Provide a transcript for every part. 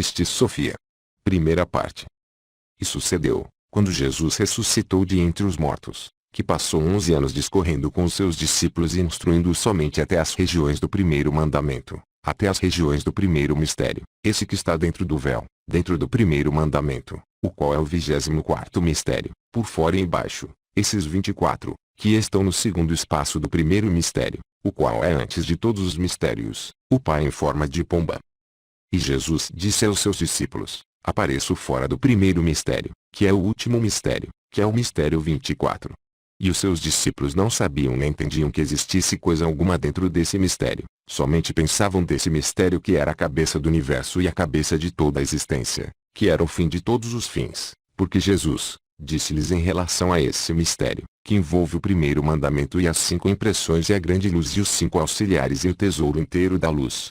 Pistis Sophia. Primeira parte. E sucedeu, quando Jesus ressuscitou de entre os mortos, que passou 11 anos discorrendo com os seus discípulos e instruindo-os somente até as regiões do primeiro mandamento, até as regiões do primeiro mistério, esse que está dentro do véu, dentro do primeiro mandamento, o qual é o 24º mistério, por fora e embaixo, esses 24, que estão no segundo espaço do primeiro mistério, o qual é antes de todos os mistérios, o Pai em forma de pomba. E Jesus disse aos seus discípulos: apareço fora do primeiro mistério, que é o último mistério, que é o mistério 24. E os seus discípulos não sabiam nem entendiam que existisse coisa alguma dentro desse mistério, somente pensavam desse mistério que era a cabeça do universo e a cabeça de toda a existência, que era o fim de todos os fins, porque Jesus disse-lhes em relação a esse mistério, que envolve o primeiro mandamento e as 5 impressões e a grande luz e os 5 auxiliares e o tesouro inteiro da luz.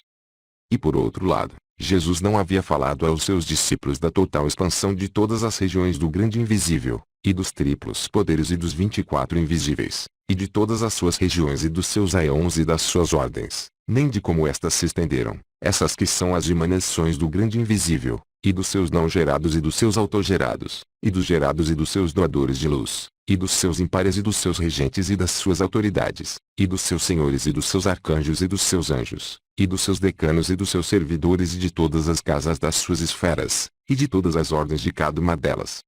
E por outro lado, Jesus não havia falado aos seus discípulos da total expansão de todas as regiões do grande invisível, e dos triplos poderes e dos 24 invisíveis, e de todas as suas regiões e dos seus aeons e das suas ordens, nem de como estas se estenderam, essas que são as dimensões do grande invisível, e dos seus não gerados e dos seus autogerados, e dos gerados e dos seus doadores de luz, e dos seus impares e dos seus regentes e das suas autoridades, e dos seus senhores e dos seus arcanjos e dos seus anjos, e dos seus decanos e dos seus servidores e de todas as casas das suas esferas, e de todas as ordens de cada uma delas.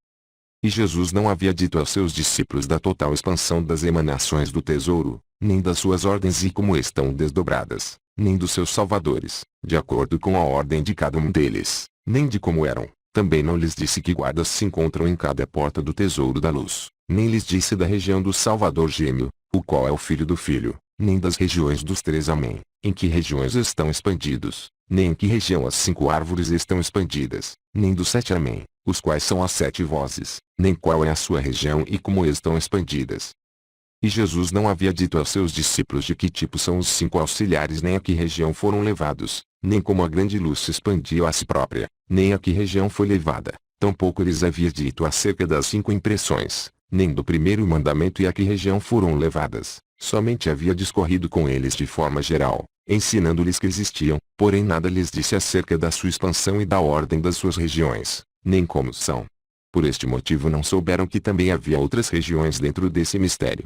E Jesus não havia dito aos seus discípulos da total expansão das emanações do tesouro, nem das suas ordens e como estão desdobradas, nem dos seus salvadores, de acordo com a ordem de cada um deles, nem de como eram. Também não lhes disse que guardas se encontram em cada porta do tesouro da luz, nem lhes disse da região do Salvador gêmeo, o qual é o filho do filho, nem das regiões dos 3 amém, em que regiões estão expandidos, nem em que região as 5 árvores estão expandidas, nem dos 7 amém, os quais são as 7 vozes, nem qual é a sua região e como estão expandidas. E Jesus não havia dito aos seus discípulos de que tipo são os 5 auxiliares nem a que região foram levados, nem como a grande luz se expandiu a si própria, nem a que região foi levada, tampouco lhes havia dito acerca das 5 impressões, nem do primeiro mandamento e a que região foram levadas, somente havia discorrido com eles de forma geral, ensinando-lhes que existiam, porém nada lhes disse acerca da sua expansão e da ordem das suas regiões, nem como são. Por este motivo não souberam que também havia outras regiões dentro desse mistério.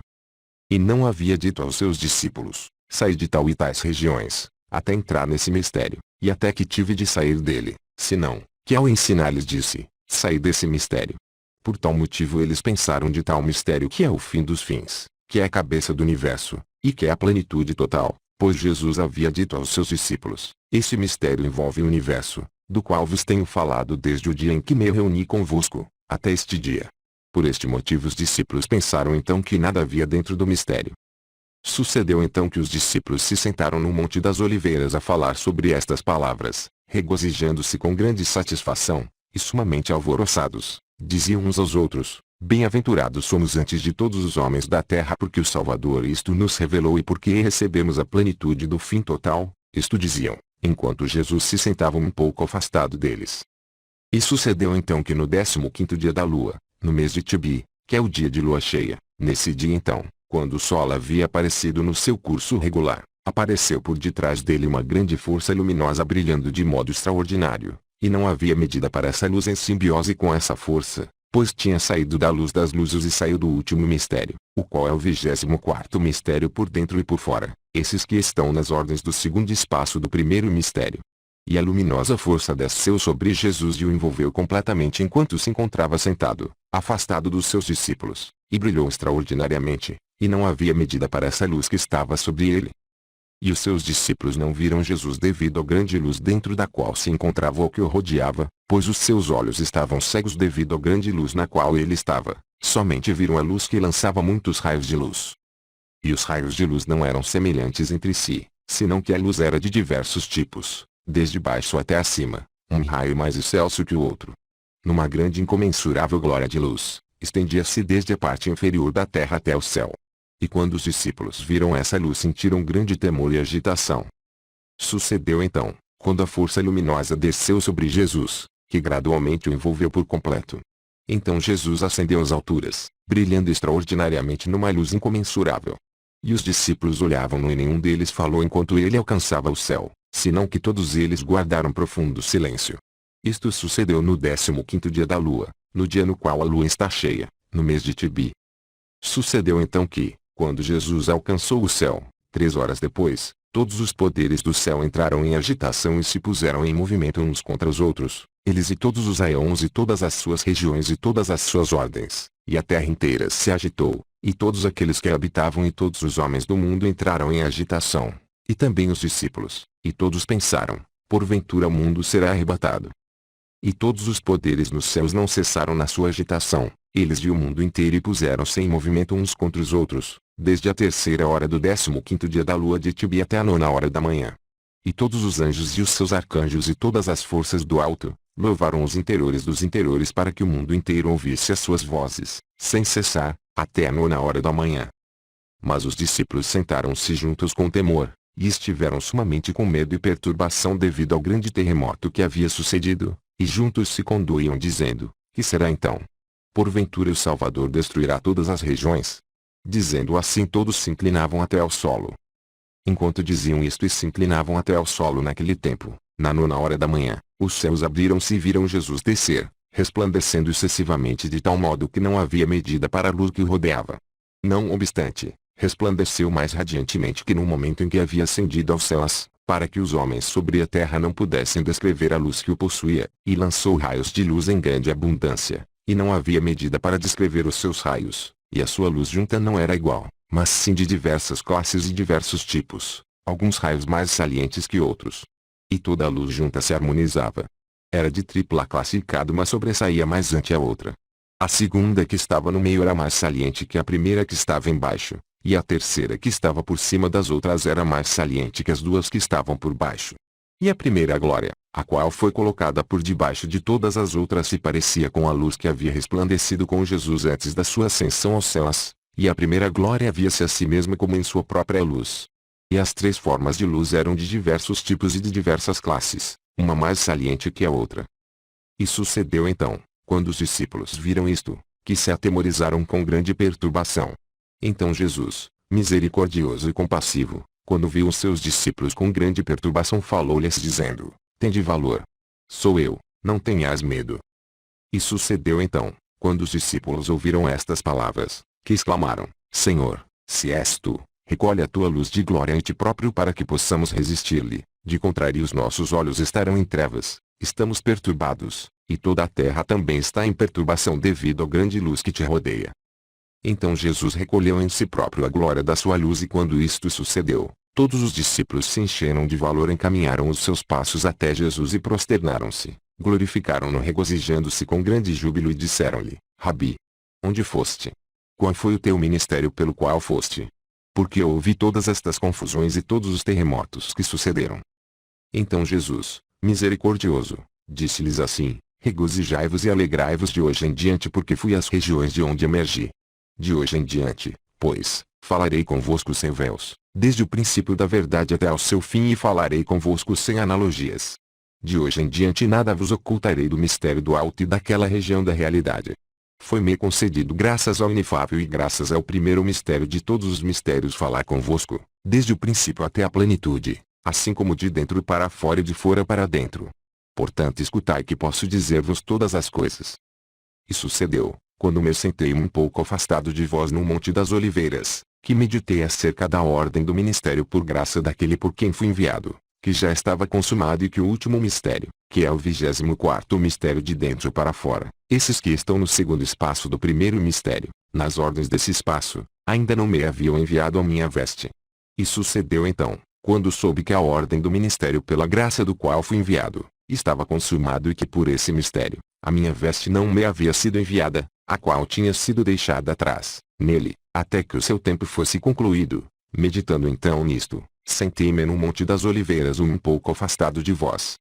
E não havia dito aos seus discípulos: saí de tal e tais regiões, até entrar nesse mistério, e até que tive de sair dele, senão, que ao ensinar-lhes disse: saí desse mistério. Por tal motivo eles pensaram de tal mistério que é o fim dos fins, que é a cabeça do universo, e que é a plenitude total, pois Jesus havia dito aos seus discípulos: esse mistério envolve o universo, do qual vos tenho falado desde o dia em que me reuni convosco, até este dia. Por este motivo os discípulos pensaram então que nada havia dentro do mistério. Sucedeu então que os discípulos se sentaram no Monte das Oliveiras a falar sobre estas palavras, regozijando-se com grande satisfação, e sumamente alvoroçados, diziam uns aos outros: bem-aventurados somos antes de todos os homens da terra porque o Salvador isto nos revelou e porque recebemos a plenitude do fim total, isto diziam, enquanto Jesus se sentava um pouco afastado deles. E sucedeu então que no 15º dia da lua, no mês de Tibi, que é o dia de lua cheia, nesse dia então, quando o sol havia aparecido no seu curso regular, apareceu por detrás dele uma grande força luminosa brilhando de modo extraordinário, e não havia medida para essa luz em simbiose com essa força, pois tinha saído da luz das luzes e saiu do último mistério, o qual é o 24º mistério por dentro e por fora, esses que estão nas ordens do segundo espaço do primeiro mistério. E a luminosa força desceu sobre Jesus e o envolveu completamente enquanto se encontrava sentado, afastado dos seus discípulos, e brilhou extraordinariamente, e não havia medida para essa luz que estava sobre ele. E os seus discípulos não viram Jesus devido à grande luz dentro da qual se encontrava o que o rodeava, pois os seus olhos estavam cegos devido à grande luz na qual ele estava, somente viram a luz que lançava muitos raios de luz. E os raios de luz não eram semelhantes entre si, senão que a luz era de diversos tipos, desde baixo até acima, um raio mais excelso que o outro. Numa grande incomensurável glória de luz, estendia-se desde a parte inferior da terra até o céu. E quando os discípulos viram essa luz sentiram grande temor e agitação. Sucedeu então, quando a força luminosa desceu sobre Jesus, que gradualmente o envolveu por completo. Então Jesus ascendeu às alturas, brilhando extraordinariamente numa luz incomensurável. E os discípulos olhavam-no e nenhum deles falou enquanto ele alcançava o céu, senão que todos eles guardaram profundo silêncio. Isto sucedeu no 15º dia da lua, no dia no qual a lua está cheia, no mês de Tibi. Sucedeu então que, quando Jesus alcançou o céu, 3 horas depois, todos os poderes do céu entraram em agitação e se puseram em movimento uns contra os outros, eles e todos os aeons e todas as suas regiões e todas as suas ordens, e a terra inteira se agitou, e todos aqueles que a habitavam e todos os homens do mundo entraram em agitação, e também os discípulos, e todos pensaram, porventura o mundo será arrebatado. E todos os poderes nos céus não cessaram na sua agitação, eles e o mundo inteiro e puseram-se em movimento uns contra os outros, desde a 3ª hora do 15º dia da lua de Tibi até a 9ª hora da manhã. E todos os anjos e os seus arcanjos e todas as forças do alto, louvaram os interiores dos interiores para que o mundo inteiro ouvisse as suas vozes, sem cessar, até a 9ª hora da manhã. Mas os discípulos sentaram-se juntos com temor, e estiveram sumamente com medo e perturbação devido ao grande terremoto que havia sucedido, e juntos se condoíam dizendo, que será então? Porventura o Salvador destruirá todas as regiões? Dizendo assim todos se inclinavam até ao solo. Enquanto diziam isto e se inclinavam até ao solo naquele tempo, na 9ª hora da manhã, os céus abriram-se e viram Jesus descer, resplandecendo excessivamente de tal modo que não havia medida para a luz que o rodeava. Não obstante, resplandeceu mais radiantemente que no momento em que havia ascendido aos céus, para que os homens sobre a terra não pudessem descrever a luz que o possuía, e lançou raios de luz em grande abundância, e não havia medida para descrever os seus raios, e a sua luz junta não era igual, mas sim de diversas classes e diversos tipos, alguns raios mais salientes que outros. E toda a luz junta se harmonizava. Era de tripla classe e cada uma sobressaía mais ante a outra. A segunda que estava no meio era mais saliente que a primeira que estava embaixo, e a terceira que estava por cima das outras era mais saliente que as duas que estavam por baixo. E a primeira glória, a qual foi colocada por debaixo de todas as outras se parecia com a luz que havia resplandecido com Jesus antes da sua ascensão aos céus, e a primeira glória via-se a si mesma como em sua própria luz. E as 3 formas de luz eram de diversos tipos e de diversas classes, uma mais saliente que a outra. E sucedeu então, quando os discípulos viram isto, que se atemorizaram com grande perturbação. Então Jesus, misericordioso e compassivo, quando viu os seus discípulos com grande perturbação falou-lhes dizendo, tende valor. Sou eu, não tenhas medo. E sucedeu então, quando os discípulos ouviram estas palavras, que exclamaram, Senhor, se és tu, recolhe a tua luz de glória em ti próprio para que possamos resistir-lhe, de contrário os nossos olhos estarão em trevas, estamos perturbados, e toda a terra também está em perturbação devido à grande luz que te rodeia. Então Jesus recolheu em si próprio a glória da sua luz e quando isto sucedeu, todos os discípulos se encheram de valor e encaminharam os seus passos até Jesus e prosternaram-se, glorificaram-no regozijando-se com grande júbilo e disseram-lhe, Rabi, onde foste? Qual foi o teu ministério pelo qual foste? Porque eu ouvi todas estas confusões e todos os terremotos que sucederam. Então Jesus, misericordioso, disse-lhes assim, regozijai-vos e alegrai-vos de hoje em diante porque fui às regiões de onde emergi. De hoje em diante, pois, falarei convosco sem véus, desde o princípio da verdade até ao seu fim e falarei convosco sem analogias. De hoje em diante nada vos ocultarei do mistério do alto e daquela região da realidade. Foi-me concedido graças ao inefável e graças ao primeiro mistério de todos os mistérios falar convosco, desde o princípio até a plenitude, assim como de dentro para fora e de fora para dentro. Portanto escutai que posso dizer-vos todas as coisas. E sucedeu, quando me sentei um pouco afastado de vós no Monte das Oliveiras, que meditei acerca da ordem do ministério por graça daquele por quem fui enviado, que já estava consumado e que o último mistério, que é o 24º mistério de dentro para fora, esses que estão no segundo espaço do primeiro mistério, nas ordens desse espaço, ainda não me haviam enviado a minha veste. E sucedeu então, quando soube que a ordem do ministério pela graça do qual fui enviado, estava consumado e que por esse mistério, a minha veste não me havia sido enviada, a qual tinha sido deixada atrás, nele, até que o seu tempo fosse concluído. Meditando então nisto, sentei-me no Monte das Oliveiras um pouco afastado de vós.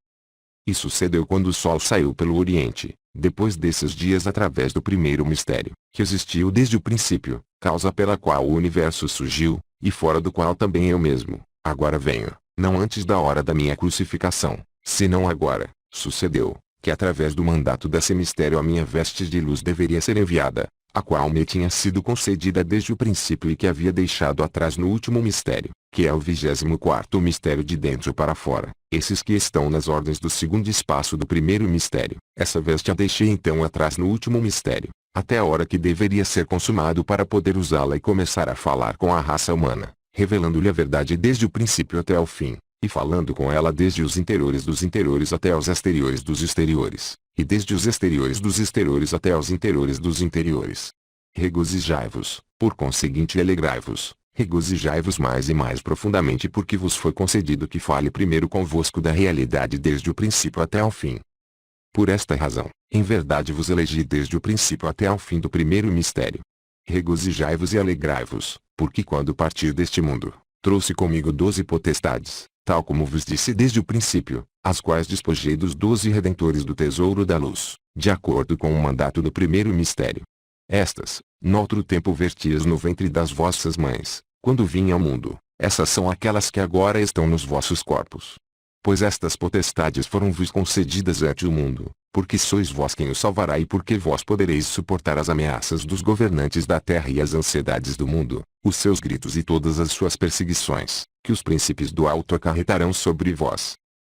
E sucedeu quando o sol saiu pelo oriente, depois desses dias através do primeiro mistério, que existiu desde o princípio, causa pela qual o universo surgiu, e fora do qual também eu mesmo, agora venho, não antes da hora da minha crucificação, senão agora, sucedeu, que através do mandato desse mistério a minha veste de luz deveria ser enviada, a qual me tinha sido concedida desde o princípio e que havia deixado atrás no último mistério, que é o 24º mistério de dentro para fora, esses que estão nas ordens do segundo espaço do primeiro mistério. Essa veste a deixei então atrás no último mistério, até a hora que deveria ser consumado para poder usá-la e começar a falar com a raça humana, revelando-lhe a verdade desde o princípio até o fim, e falando com ela desde os interiores dos interiores até os exteriores dos exteriores, e desde os exteriores dos exteriores até os interiores dos interiores. Regozijai-vos, por conseguinte alegrai-vos, regozijai-vos mais e mais profundamente porque vos foi concedido que fale primeiro convosco da realidade desde o princípio até ao fim. Por esta razão, em verdade vos elegi desde o princípio até ao fim do primeiro mistério. Regozijai-vos e alegrai-vos, porque quando partir deste mundo, trouxe comigo 12 potestades, tal como vos disse desde o princípio, as quais despojei dos 12 redentores do tesouro da luz, de acordo com o mandato do primeiro mistério. Estas, noutro tempo vertias no ventre das vossas mães, quando vinha ao mundo, essas são aquelas que agora estão nos vossos corpos. Pois estas potestades foram-vos concedidas ante o mundo, porque sois vós quem o salvará e porque vós podereis suportar as ameaças dos governantes da terra e as ansiedades do mundo, os seus gritos e todas as suas perseguições, que os príncipes do alto acarretarão sobre vós.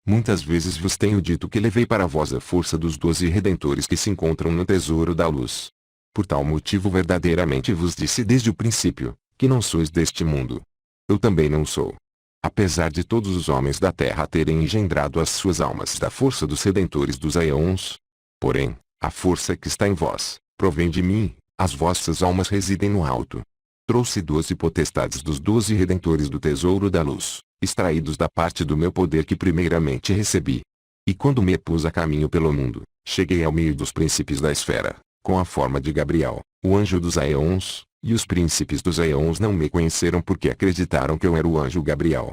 Muitas vezes vos tenho dito que levei para vós a força dos 12 redentores que se encontram no tesouro da luz. Por tal motivo verdadeiramente vos disse desde o princípio, que não sois deste mundo. Eu também não sou. Apesar de todos os homens da terra terem engendrado as suas almas da força dos redentores dos aeons, porém, a força que está em vós, provém de mim, as vossas almas residem no alto. Trouxe 12 potestades dos 12 redentores do tesouro da luz, extraídos da parte do meu poder que primeiramente recebi. E quando me pus a caminho pelo mundo, cheguei ao meio dos príncipes da esfera, com a forma de Gabriel, o anjo dos aeons, e os príncipes dos aeons não me conheceram porque acreditaram que eu era o anjo Gabriel.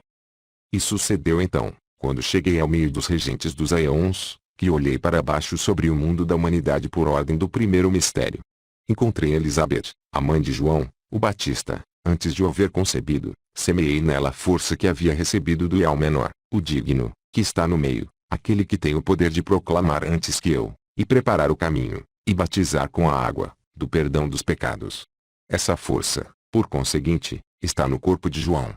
E sucedeu então, quando cheguei ao meio dos regentes dos aeons, que olhei para baixo sobre o mundo da humanidade por ordem do primeiro mistério. Encontrei Elizabeth, a mãe de João, o Batista, antes de o haver concebido, semeei nela a força que havia recebido do Ial Menor, o digno, que está no meio, aquele que tem o poder de proclamar antes que eu, e preparar o caminho, e batizar com a água, do perdão dos pecados. Essa força, por conseguinte, está no corpo de João.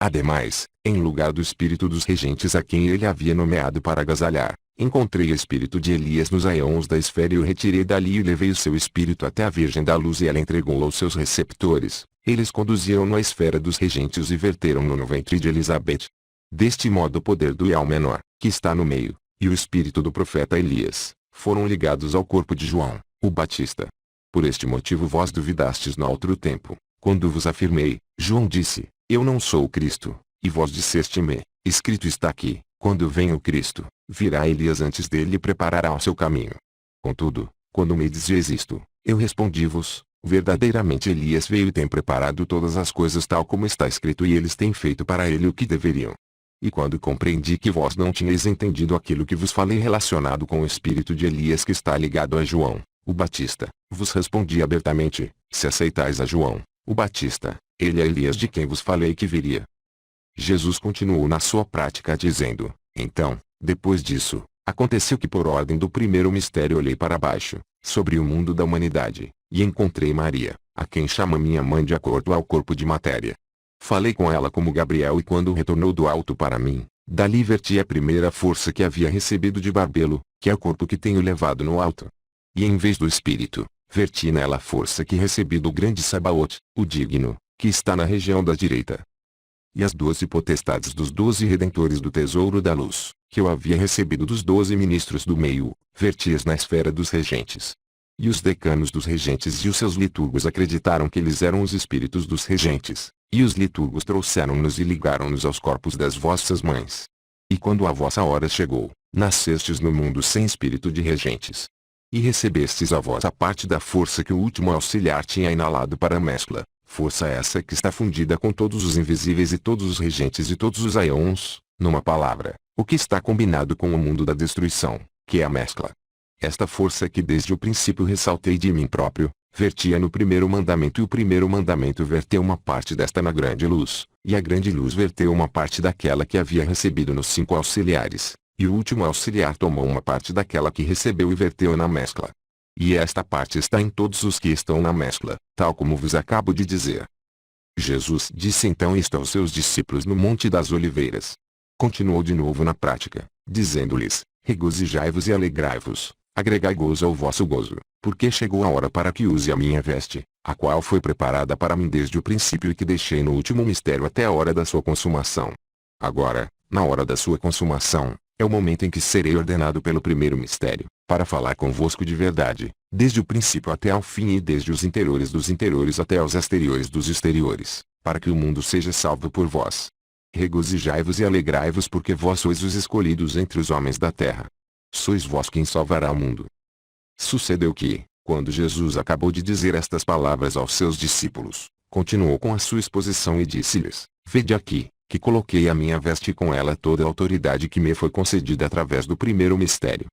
Ademais, em lugar do espírito dos regentes a quem ele havia nomeado para agasalhar, encontrei o espírito de Elias nos aeons da esfera e o retirei dali e levei o seu espírito até a Virgem da Luz e ela entregou-o aos seus receptores. Eles conduziram-no à esfera dos regentes e verteram-no no ventre de Elizabeth. Deste modo o poder do Ial Menor, que está no meio, e o espírito do profeta Elias, foram ligados ao corpo de João, o Batista. Por este motivo vós duvidastes no outro tempo, quando vos afirmei, João disse, eu não sou o Cristo, e vós disseste-me, escrito está aqui, quando vem o Cristo, virá Elias antes dele e preparará o seu caminho. Contudo, quando me dizieis isto, eu respondi-vos, verdadeiramente Elias veio e tem preparado todas as coisas tal como está escrito e eles têm feito para ele o que deveriam. E quando compreendi que vós não tinhais entendido aquilo que vos falei relacionado com o espírito de Elias que está ligado a João, o Batista, vos respondi abertamente, se aceitais a João, o Batista, ele é Elias de quem vos falei que viria. Jesus continuou na sua prática dizendo, então, depois disso, aconteceu que por ordem do primeiro mistério olhei para baixo, sobre o mundo da humanidade, e encontrei Maria, a quem chama minha mãe de acordo ao corpo de matéria. Falei com ela como Gabriel e quando retornou do alto para mim, dali verti a primeira força que havia recebido de Barbelo, que é o corpo que tenho levado no alto. E em vez do espírito, verti nela a força que recebi do grande Sabaote, o digno, que está na região da direita. E as 12 potestades dos 12 redentores do tesouro da luz, que eu havia recebido dos 12 ministros do meio, verti-as na esfera dos regentes. E os decanos dos regentes e os seus liturgos acreditaram que eles eram os espíritos dos regentes, e os liturgos trouxeram-nos e ligaram-nos aos corpos das vossas mães. E quando a vossa hora chegou, nascestes no mundo sem espírito de regentes. E recebestes a vós a parte da força que o último auxiliar tinha inalado para a mescla, força essa que está fundida com todos os invisíveis e todos os regentes e todos os aeons, numa palavra, o que está combinado com o mundo da destruição, que é a mescla. Esta força que desde o princípio ressaltei de mim próprio, vertia no primeiro mandamento e o primeiro mandamento verteu uma parte desta na grande luz, e a grande luz verteu uma parte daquela que havia recebido nos 5 auxiliares, e o último auxiliar tomou uma parte daquela que recebeu e verteu na mescla. e esta parte está em todos os que estão na mescla, tal como vos acabo de dizer. Jesus disse então isto aos seus discípulos no Monte das Oliveiras. Continuou de novo na prática, dizendo-lhes: regozijai-vos e alegrai-vos, agregai gozo ao vosso gozo, porque chegou a hora para que use a minha veste, a qual foi preparada para mim desde o princípio e que deixei no último mistério até a hora da sua consumação. Agora, na hora da sua consumação, é o momento em que serei ordenado pelo primeiro mistério, para falar convosco de verdade, desde o princípio até ao fim e desde os interiores dos interiores até aos exteriores dos exteriores, para que o mundo seja salvo por vós. Regozijai-vos e alegrai-vos porque vós sois os escolhidos entre os homens da terra. Sois vós quem salvará o mundo. Sucedeu que, quando Jesus acabou de dizer estas palavras aos seus discípulos, continuou com a sua exposição e disse-lhes: vede aqui, que coloquei a minha veste e com ela toda a autoridade que me foi concedida através do primeiro mistério.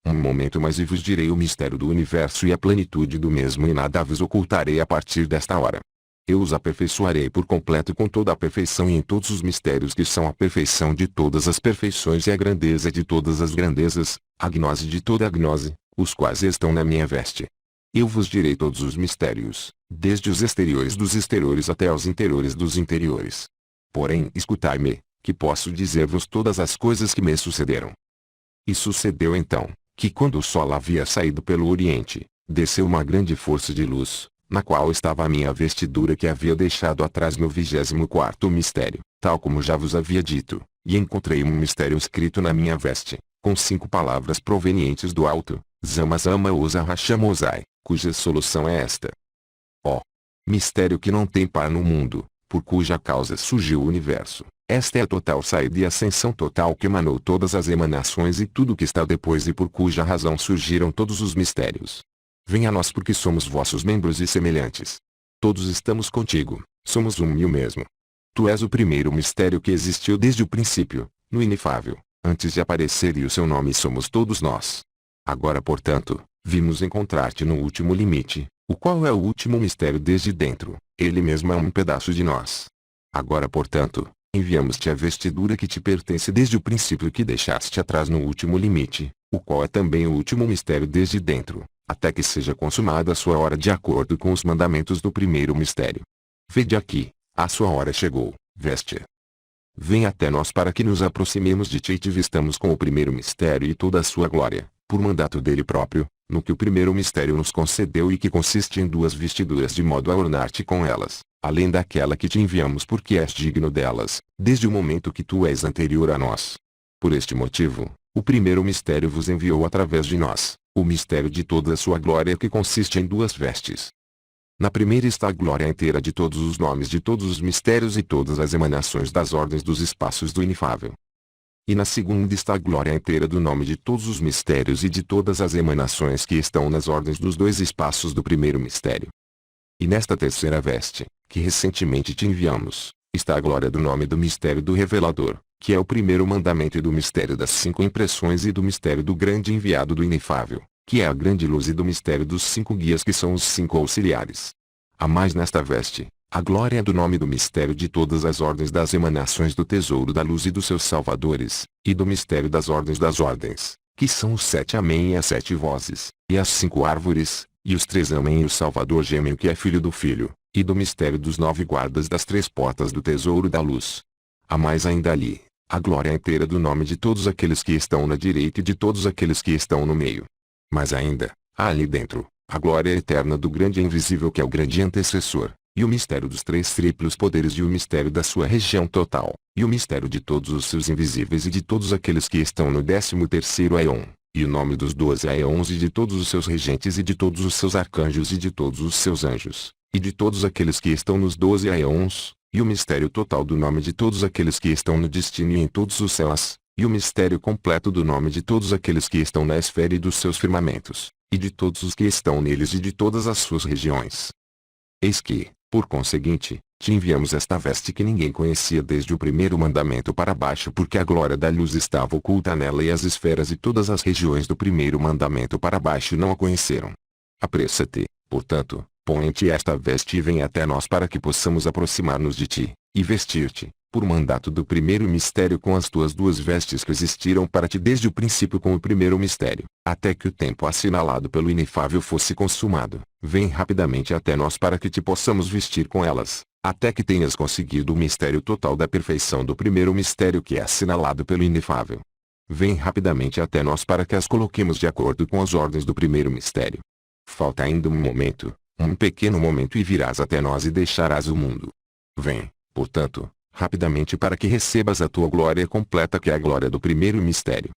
Um momento mais e vos direi o mistério do universo e a plenitude do mesmo e nada vos ocultarei a partir desta hora. Eu os aperfeiçoarei por completo com toda a perfeição e em todos os mistérios que são a perfeição de todas as perfeições e a grandeza de todas as grandezas, a gnose de toda a gnose, os quais estão na minha veste. Eu vos direi todos os mistérios, desde os exteriores dos exteriores até aos interiores dos interiores. Porém, escutai-me, que posso dizer-vos todas as coisas que me sucederam. E sucedeu então, que quando o sol havia saído pelo oriente, desceu uma grande força de luz, na qual estava a minha vestidura que havia deixado atrás no 24º mistério, tal como já vos havia dito, e encontrei um mistério escrito na minha veste, com 5 palavras provenientes do alto, Zama Zama Osa Hashamosai, cuja solução é esta. Ó! Mistério que não tem par no mundo, por cuja causa surgiu o universo. Esta é a total saída e ascensão total que emanou todas as emanações e tudo que está depois e por cuja razão surgiram todos os mistérios. Venha a nós porque somos vossos membros e semelhantes. Todos estamos contigo, somos um e o mesmo. Tu és o primeiro mistério que existiu desde o princípio, no inefável, antes de aparecer e o seu nome somos todos nós. Agora portanto, vimos encontrar-te no último limite, o qual é o último mistério desde dentro, ele mesmo é um pedaço de nós. Agora portanto, enviamos-te a vestidura que te pertence desde o princípio que deixaste atrás no último limite, o qual é também o último mistério desde dentro, até que seja consumada a sua hora de acordo com os mandamentos do primeiro mistério. Vede aqui, a sua hora chegou, veste-a. Vem até nós para que nos aproximemos de ti e te vistamos com o primeiro mistério e toda a sua glória, por mandato dele próprio, no que o primeiro mistério nos concedeu e que consiste em 2 vestiduras de modo a ornar-te com elas, além daquela que te enviamos porque és digno delas, desde o momento que tu és anterior a nós. Por este motivo, o primeiro mistério vos enviou através de nós, o mistério de toda a sua glória que consiste em 2 vestes. Na primeira está a glória inteira de todos os nomes de todos os mistérios e todas as emanações das ordens dos espaços do inefável. E na segunda está a glória inteira do nome de todos os mistérios e de todas as emanações que estão nas ordens dos 2 espaços do primeiro mistério. E nesta terceira veste, que recentemente te enviamos, está a glória do nome do mistério do Revelador, que é o primeiro mandamento e do mistério das 5 impressões e do mistério do grande enviado do inefável, que é a grande luz e do mistério dos 5 guias que são os 5 auxiliares. Há mais nesta veste, a glória do nome do mistério de todas as ordens das emanações do tesouro da luz e dos seus salvadores, e do mistério das ordens, que são os 7 Amém e as 7 vozes, e as 5 árvores, e os 3 Amém e o Salvador gêmeo que é filho do Filho, e do mistério dos 9 guardas das 3 portas do tesouro da luz. Há mais ainda ali, a glória inteira do nome de todos aqueles que estão na direita e de todos aqueles que estão no meio. Mas ainda, há ali dentro, a glória eterna do grande e invisível que é o grande antecessor, e o mistério dos 3 triplos poderes e o mistério da sua região total, e o mistério de todos os seus invisíveis e de todos aqueles que estão no 13º Aeon, e o nome dos 12 Aeons e de todos os seus regentes e de todos os seus arcanjos e de todos os seus anjos, e de todos aqueles que estão nos 12 Aeons, e o mistério total do nome de todos aqueles que estão no destino e em todos os céus, e o mistério completo do nome de todos aqueles que estão na esfera e dos seus firmamentos, e de todos os que estão neles e de todas as suas regiões. Eis que, por conseguinte, te enviamos esta veste que ninguém conhecia desde o primeiro mandamento para baixo porque a glória da luz estava oculta nela e as esferas e todas as regiões do primeiro mandamento para baixo não a conheceram. Apressa-te, portanto, põe em ti esta veste e vem até nós para que possamos aproximar-nos de ti, e vestir-te, por mandato do primeiro mistério com as tuas duas vestes que existiram para ti desde o princípio com o primeiro mistério, até que o tempo assinalado pelo inefável fosse consumado. Vem rapidamente até nós para que te possamos vestir com elas, até que tenhas conseguido o mistério total da perfeição do primeiro mistério que é assinalado pelo inefável. Vem rapidamente até nós para que as coloquemos de acordo com as ordens do primeiro mistério. Falta ainda um momento, um pequeno momento e virás até nós e deixarás o mundo. Vem, portanto, rapidamente para que recebas a tua glória completa que é a glória do primeiro mistério.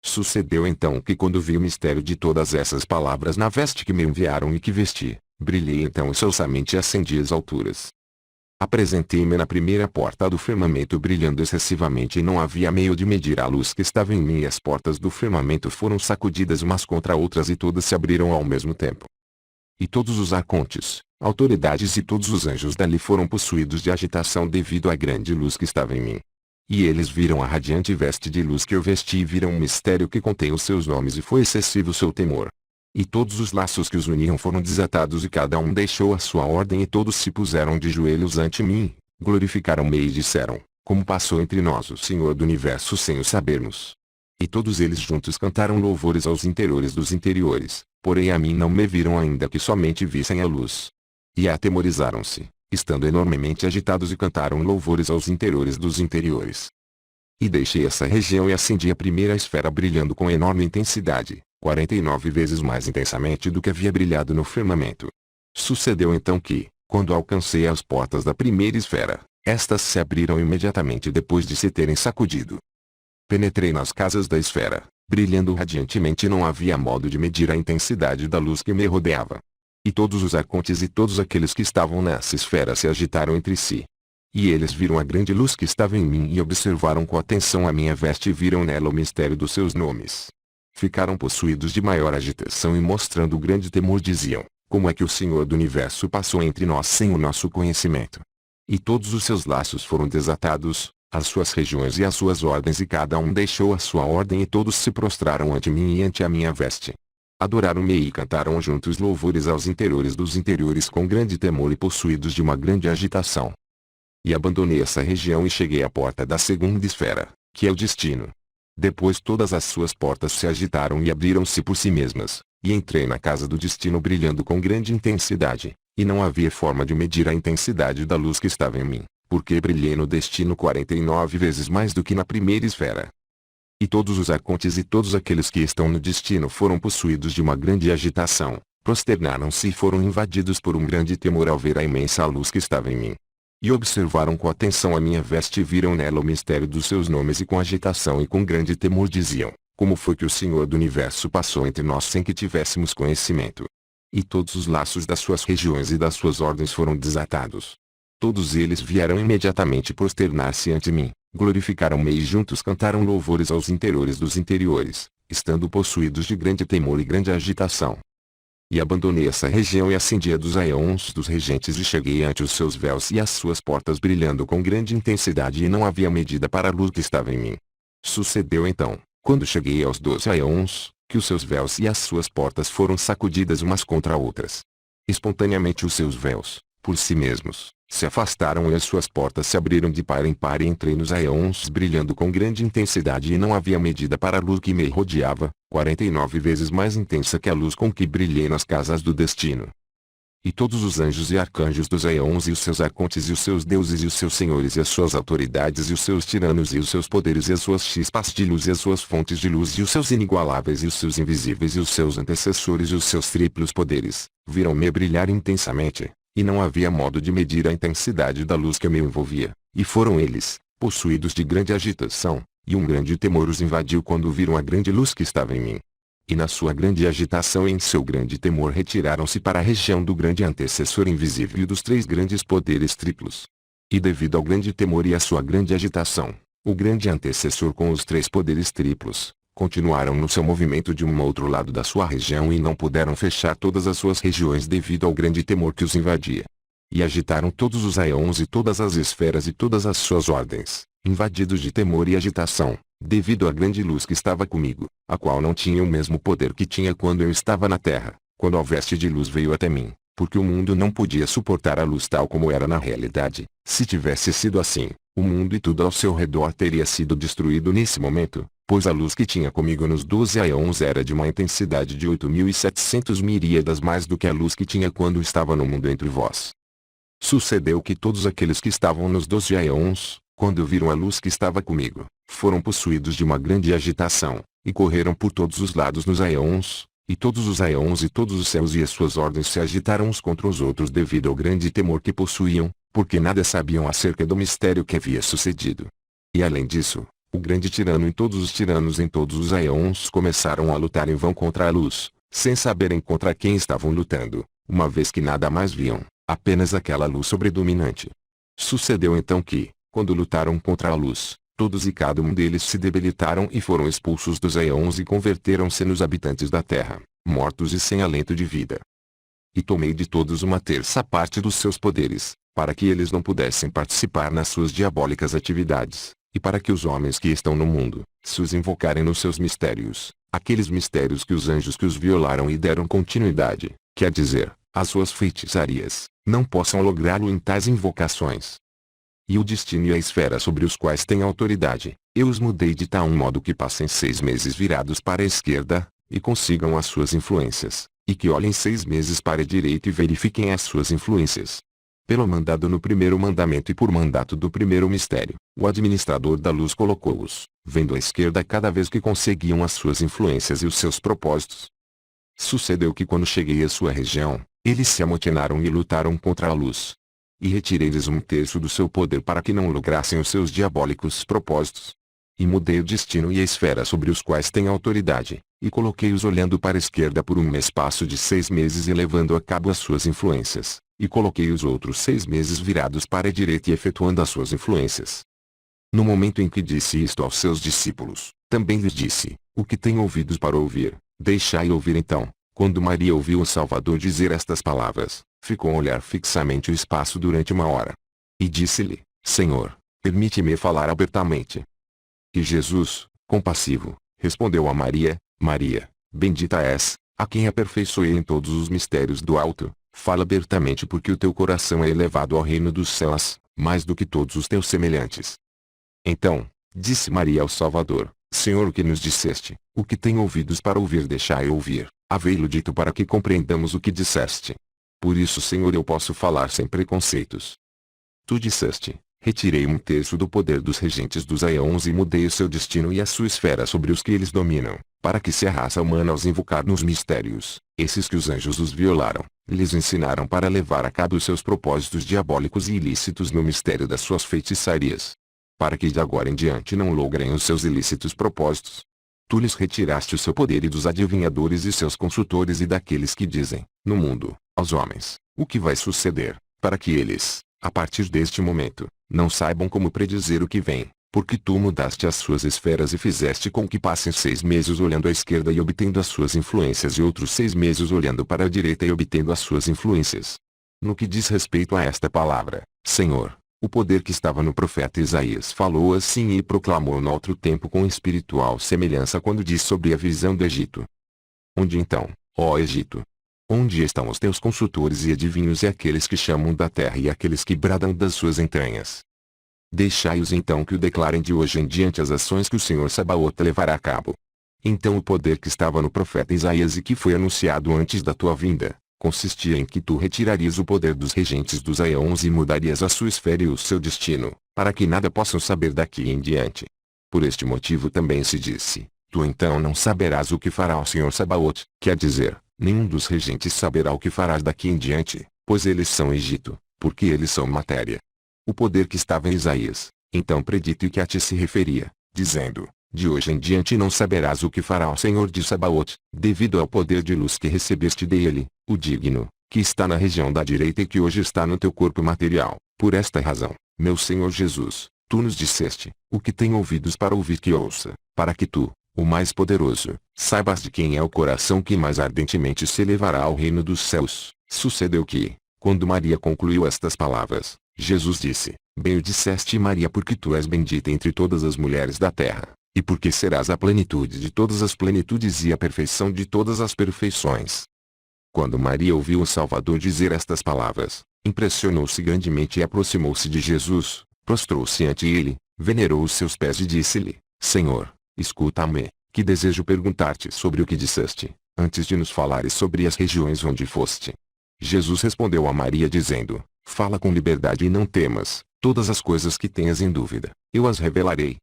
Sucedeu então que quando vi o mistério de todas essas palavras na veste que me enviaram e que vesti, brilhei então excelsamente e ascendi às alturas. Apresentei-me na primeira porta do firmamento brilhando excessivamente e não havia meio de medir a luz que estava em mim e as portas do firmamento foram sacudidas umas contra outras e todas se abriram ao mesmo tempo. E todos os arcontes, autoridades e todos os anjos dali foram possuídos de agitação devido à grande luz que estava em mim. E eles viram a radiante veste de luz que eu vesti e viram um mistério que contém os seus nomes e foi excessivo o seu temor. E todos os laços que os uniam foram desatados e cada um deixou a sua ordem e todos se puseram de joelhos ante mim, glorificaram-me e disseram, como passou entre nós o Senhor do Universo sem o sabermos. E todos eles juntos cantaram louvores aos interiores dos interiores, porém a mim não me viram ainda que somente vissem a luz. E atemorizaram-se, estando enormemente agitados e cantaram louvores aos interiores dos interiores. E deixei essa região e acendi a primeira esfera brilhando com enorme intensidade, 49 vezes mais intensamente do que havia brilhado no firmamento. Sucedeu então que, quando alcancei as portas da primeira esfera, estas se abriram imediatamente depois de se terem sacudido. Penetrei nas casas da esfera, brilhando radiantemente e não havia modo de medir a intensidade da luz que me rodeava. E todos os arcontes e todos aqueles que estavam nessa esfera se agitaram entre si. E eles viram a grande luz que estava em mim e observaram com atenção a minha veste e viram nela o mistério dos seus nomes. Ficaram possuídos de maior agitação e mostrando grande temor diziam, como é que o Senhor do Universo passou entre nós sem o nosso conhecimento? E todos os seus laços foram desatados, as suas regiões e as suas ordens e cada um deixou a sua ordem e todos se prostraram ante mim e ante a minha veste. Adoraram-me e cantaram juntos louvores aos interiores dos interiores com grande temor e possuídos de uma grande agitação. E abandonei essa região e cheguei à porta da segunda esfera, que é o destino. Depois todas as suas portas se agitaram e abriram-se por si mesmas, e entrei na casa do destino brilhando com grande intensidade, e não havia forma de medir a intensidade da luz que estava em mim, porque brilhei no destino 49 vezes mais do que na primeira esfera. E todos os arcontes e todos aqueles que estão no destino foram possuídos de uma grande agitação, prosternaram-se e foram invadidos por um grande temor ao ver a imensa luz que estava em mim. E observaram com atenção a minha veste e viram nela o mistério dos seus nomes e com agitação e com grande temor diziam, como foi que o Senhor do Universo passou entre nós sem que tivéssemos conhecimento? E todos os laços das suas regiões e das suas ordens foram desatados. Todos eles vieram imediatamente prosternar-se ante mim, glorificaram-me e juntos cantaram louvores aos interiores dos interiores, estando possuídos de grande temor e grande agitação. E abandonei essa região e acendi a dos aeons dos regentes e cheguei ante os seus véus e as suas portas brilhando com grande intensidade e não havia medida para a luz que estava em mim. Sucedeu então, quando cheguei aos 12 aeons, que os seus véus e as suas portas foram sacudidas umas contra outras. Espontaneamente os seus véus, por si mesmos, se afastaram e as suas portas se abriram de par em par e entrei nos aeons brilhando com grande intensidade e não havia medida para a luz que me rodeava, 49 vezes mais intensa que a luz com que brilhei nas casas do destino. E todos os anjos e arcanjos dos aeons e os seus arcontes e os seus deuses e os seus senhores e as suas autoridades e os seus tiranos e os seus poderes e as suas chispas de luz e as suas fontes de luz e os seus inigualáveis e os seus invisíveis e os seus antecessores e os seus triplos poderes, viram-me brilhar intensamente, e não havia modo de medir a intensidade da luz que me envolvia, e foram eles, possuídos de grande agitação, e um grande temor os invadiu quando viram a grande luz que estava em mim. E na sua grande agitação e em seu grande temor retiraram-se para a região do grande antecessor invisível e dos três grandes poderes triplos. E devido ao grande temor e à sua grande agitação, o grande antecessor com os três poderes triplos, continuaram no seu movimento de um outro lado da sua região e não puderam fechar todas as suas regiões devido ao grande temor que os invadia. E agitaram todos os aeons e todas as esferas e todas as suas ordens, invadidos de temor e agitação, devido à grande luz que estava comigo, a qual não tinha o mesmo poder que tinha quando eu estava na terra, quando a veste de luz veio até mim, porque o mundo não podia suportar a luz tal como era na realidade. Se tivesse sido assim, O mundo e tudo ao seu redor teria sido destruído nesse momento, pois a luz que tinha comigo nos 12 aeons era de uma intensidade de 8.700 miríadas mais do que a luz que tinha quando estava no mundo entre vós. Sucedeu que todos aqueles que estavam nos 12 aeons, quando viram a luz que estava comigo, foram possuídos de uma grande agitação, e correram por todos os lados nos aeons, e todos os aeons e todos os céus e as suas ordens se agitaram uns contra os outros devido ao grande temor que possuíam, porque nada sabiam acerca do mistério que havia sucedido. E além disso, o grande tirano e todos os tiranos em todos os aeons começaram a lutar em vão contra a luz, sem saberem contra quem estavam lutando, uma vez que nada mais viam, apenas aquela luz sobredominante. Sucedeu então que, quando lutaram contra a luz, todos e cada um deles se debilitaram e foram expulsos dos aeons e converteram-se nos habitantes da terra, mortos e sem alento de vida. E tomei de todos uma terça parte dos seus poderes, para que eles não pudessem participar nas suas diabólicas atividades, e para que os homens que estão no mundo, se os invocarem nos seus mistérios, aqueles mistérios que os anjos que os violaram e deram continuidade, quer dizer, as suas feitiçarias, não possam lográ-lo em tais invocações. E o destino e a esfera sobre os quais têm autoridade, eu os mudei de tal modo que passem 6 meses virados para a esquerda, e consigam as suas influências, e que olhem 6 meses para a direita e verifiquem as suas influências. Pelo mandado no primeiro mandamento e por mandato do primeiro mistério, o administrador da luz colocou-os, vendo à esquerda cada vez que conseguiam as suas influências e os seus propósitos. Sucedeu que quando cheguei à sua região, eles se amotinaram e lutaram contra a luz. E retirei-lhes um terço do seu poder para que não lograssem os seus diabólicos propósitos. E mudei o destino e a esfera sobre os quais têm autoridade, e coloquei-os olhando para a esquerda por um espaço de 6 meses e levando a cabo as suas influências, e coloquei os outros 6 meses virados para a direita e efetuando as suas influências. No momento em que disse isto aos seus discípulos, também lhes disse, o que tem ouvidos para ouvir, deixai ouvir então. Quando Maria ouviu o Salvador dizer estas palavras, ficou a olhar fixamente o espaço durante 1 hora. E disse-lhe, Senhor, permite-me falar abertamente. E Jesus, compassivo, respondeu a Maria, Maria, bendita és, a quem aperfeiçoei em todos os mistérios do alto, fala abertamente porque o teu coração é elevado ao reino dos céus, mais do que todos os teus semelhantes. Então, disse Maria ao Salvador, Senhor, o que nos disseste, o que tem ouvidos para ouvir deixai ouvir, havei-lo dito para que compreendamos o que disseste. Por isso, Senhor, eu posso falar sem preconceitos. Tu disseste, retirei um terço do poder dos regentes dos aeons e mudei o seu destino e a sua esfera sobre os que eles dominam, para que se a raça humana os invocar nos mistérios, esses que os anjos os violaram, lhes ensinaram para levar a cabo os seus propósitos diabólicos e ilícitos no mistério das suas feitiçarias. Para que de agora em diante não logrem os seus ilícitos propósitos. Tu lhes retiraste o seu poder e dos adivinhadores e seus consultores e daqueles que dizem, no mundo, aos homens, o que vai suceder, para que eles, a partir deste momento, não saibam como predizer o que vem, porque tu mudaste as suas esferas e fizeste com que passem 6 meses olhando à esquerda e obtendo as suas influências e outros 6 meses olhando para a direita e obtendo as suas influências. No que diz respeito a esta palavra, Senhor, o poder que estava no profeta Isaías falou assim e proclamou no outro tempo com espiritual semelhança quando diz sobre a visão do Egito. Onde então, ó Egito? Onde estão os teus consultores e adivinhos e aqueles que chamam da terra e aqueles que bradam das suas entranhas? Deixai-os então que o declarem de hoje em diante as ações que o Senhor Sabaote levará a cabo. Então o poder que estava no profeta Isaías e que foi anunciado antes da tua vinda, consistia em que tu retirarias o poder dos regentes dos aeons e mudarias a sua esfera e o seu destino, para que nada possam saber daqui em diante. Por este motivo também se disse, tu então não saberás o que fará o Senhor Sabaote, quer dizer, nenhum dos regentes saberá o que farás daqui em diante, pois eles são Egito, porque eles são matéria. O poder que estava em Isaías, então predito e que a ti se referia, dizendo, de hoje em diante não saberás o que fará o Senhor de Sabaote, devido ao poder de luz que recebeste dele, o digno, que está na região da direita e que hoje está no teu corpo material. Por esta razão, meu Senhor Jesus, tu nos disseste, o que tem ouvidos para ouvir que ouça, para que tu, o mais poderoso, saibas de quem é o coração que mais ardentemente se elevará ao reino dos céus. Sucedeu que, quando Maria concluiu estas palavras, Jesus disse, bem o disseste Maria porque tu és bendita entre todas as mulheres da terra, e porque serás a plenitude de todas as plenitudes e a perfeição de todas as perfeições. Quando Maria ouviu o Salvador dizer estas palavras, impressionou-se grandemente e aproximou-se de Jesus, prostrou-se ante ele, venerou os seus pés e disse-lhe: Senhor, escuta-me, que desejo perguntar-te sobre o que disseste, antes de nos falares sobre as regiões onde foste. Jesus respondeu a Maria dizendo: Fala com liberdade e não temas, todas as coisas que tenhas em dúvida, eu as revelarei.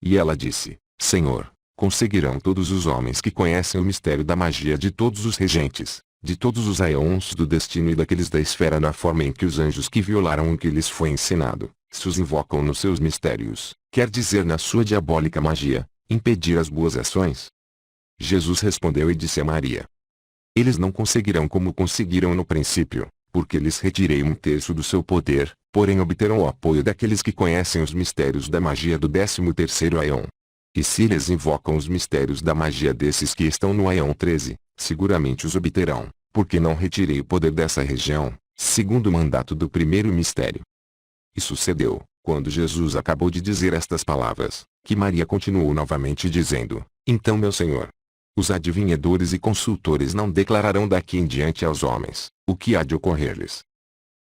E ela disse: Senhor, conseguirão todos os homens que conhecem o mistério da magia de todos os regentes, de todos os aeons do destino e daqueles da esfera na forma em que os anjos que violaram o que lhes foi ensinado, se os invocam nos seus mistérios, quer dizer na sua diabólica magia, impedir as boas ações? Jesus respondeu e disse a Maria: Eles não conseguirão como conseguiram no princípio, porque lhes retirei 1/3 do seu poder, porém obterão o apoio daqueles que conhecem os mistérios da magia do 13º Aeon. E se eles invocam os mistérios da magia desses que estão no Aeon 13, seguramente os obterão, porque não retirei o poder dessa região, segundo o mandato do primeiro mistério. E sucedeu, quando Jesus acabou de dizer estas palavras, que Maria continuou novamente dizendo: Então meu Senhor, os adivinhadores e consultores não declararão daqui em diante aos homens o que há de ocorrer-lhes.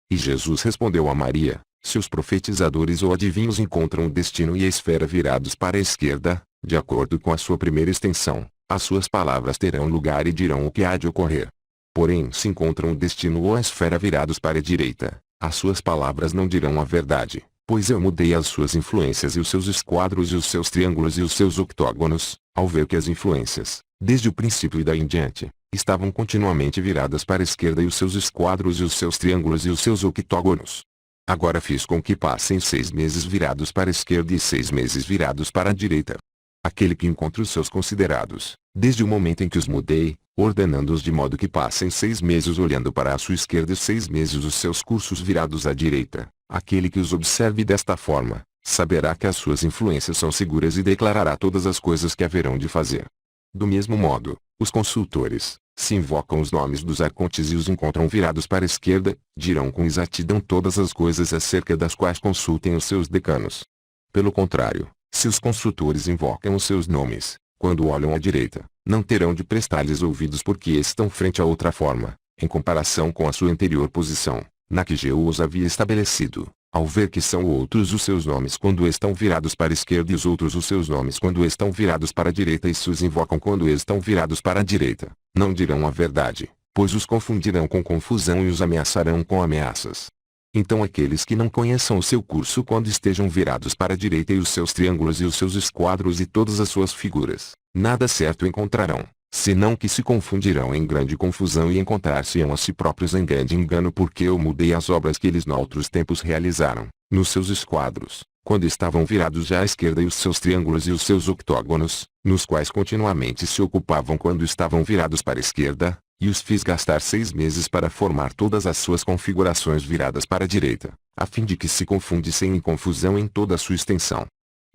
E Jesus respondeu a Maria: Se os profetizadores ou adivinhos encontram o destino e a esfera virados para a esquerda, de acordo com a sua primeira extensão, as suas palavras terão lugar e dirão o que há de ocorrer. Porém, se encontram o destino ou a esfera virados para a direita, as suas palavras não dirão a verdade, pois eu mudei as suas influências e os seus esquadros e os seus triângulos e os seus octógonos, ao ver que as influências, desde o princípio e daí em diante, estavam continuamente viradas para a esquerda e os seus esquadros e os seus triângulos e os seus octógonos. Agora fiz com que passem 6 meses virados para a esquerda e 6 meses virados para a direita. Aquele que encontra os seus considerados, desde o momento em que os mudei, ordenando-os de modo que passem 6 meses olhando para a sua esquerda e 6 meses os seus cursos virados à direita, aquele que os observe desta forma, saberá que as suas influências são seguras e declarará todas as coisas que haverão de fazer. Do mesmo modo, os consultores, se invocam os nomes dos arcontes e os encontram virados para a esquerda, dirão com exatidão todas as coisas acerca das quais consultem os seus decanos. Pelo contrário, se os consultores invocam os seus nomes, quando olham à direita, não terão de prestar-lhes ouvidos porque estão frente a outra forma, em comparação com a sua anterior posição, na que Jeú os havia estabelecido, ao ver que são outros os seus nomes quando estão virados para a esquerda e os outros os seus nomes quando estão virados para a direita e se os invocam quando estão virados para a direita, não dirão a verdade, pois os confundirão com confusão e os ameaçarão com ameaças. Então aqueles que não conheçam o seu curso quando estejam virados para a direita e os seus triângulos e os seus esquadros e todas as suas figuras, nada certo encontrarão, senão que se confundirão em grande confusão e encontrar-se-ão a si próprios em grande engano porque eu mudei as obras que eles noutros tempos realizaram, nos seus esquadros, quando estavam virados já à esquerda e os seus triângulos e os seus octógonos, nos quais continuamente se ocupavam quando estavam virados para a esquerda, e os fiz gastar 6 meses para formar todas as suas configurações viradas para a direita, a fim de que se confundissem em confusão em toda a sua extensão.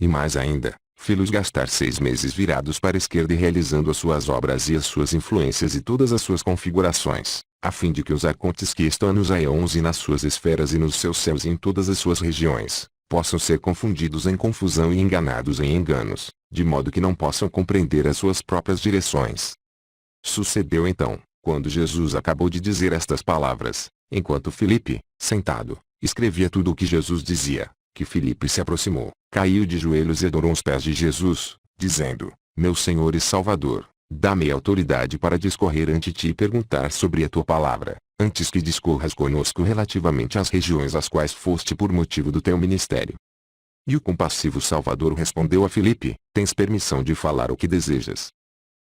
E mais ainda, fiz-los gastar 6 meses virados para a esquerda e realizando as suas obras e as suas influências e todas as suas configurações, a fim de que os arcontes que estão nos aeons e nas suas esferas e nos seus céus e em todas as suas regiões, possam ser confundidos em confusão e enganados em enganos, de modo que não possam compreender as suas próprias direções. Sucedeu então, quando Jesus acabou de dizer estas palavras, enquanto Filipe, sentado, escrevia tudo o que Jesus dizia, que Filipe se aproximou, caiu de joelhos e adorou os pés de Jesus, dizendo: Meu Senhor e Salvador, dá-me autoridade para discorrer ante ti e perguntar sobre a tua palavra, antes que discorras conosco relativamente às regiões às quais foste por motivo do teu ministério. E o compassivo Salvador respondeu a Filipe: Tens permissão de falar o que desejas.